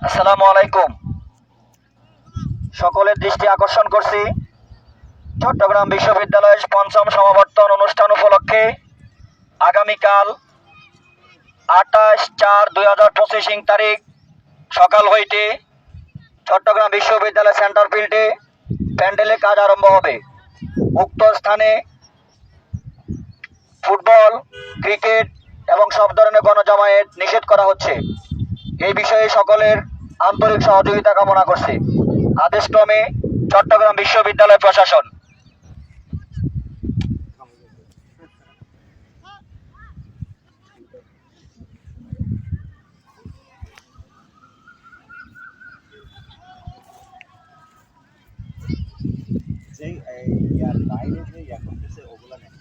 আসসালামু আলাইকুম। সকলের দৃষ্টি আকর্ষণ করছি চট্টগ্রাম বিশ্ববিদ্যালয়ের পঞ্চম সমাবর্তন অনুষ্ঠান উপলক্ষে আগামীকাল 28/4/2025 তারিখ সকাল হইতে চট্টগ্রাম বিশ্ববিদ্যালয় সেন্টার ফিল্ডে প্যান্ডেলে কাজ আরম্ভ হবে। উক্ত স্থানে ফুটবল, ক্রিকেট এবং সব ধরনের গণজমায়েত নিষেধ করা হচ্ছে। এই বিষয়ে সকলের আন্তরিক সহযোগিতা কামনা করছি। আদেশক্রমে চট্টগ্রাম বিশ্ববিদ্যালয় প্রশাসন। যে ইয়ার বাইরে যে ইয়া করতেছে ওগুলা নেই।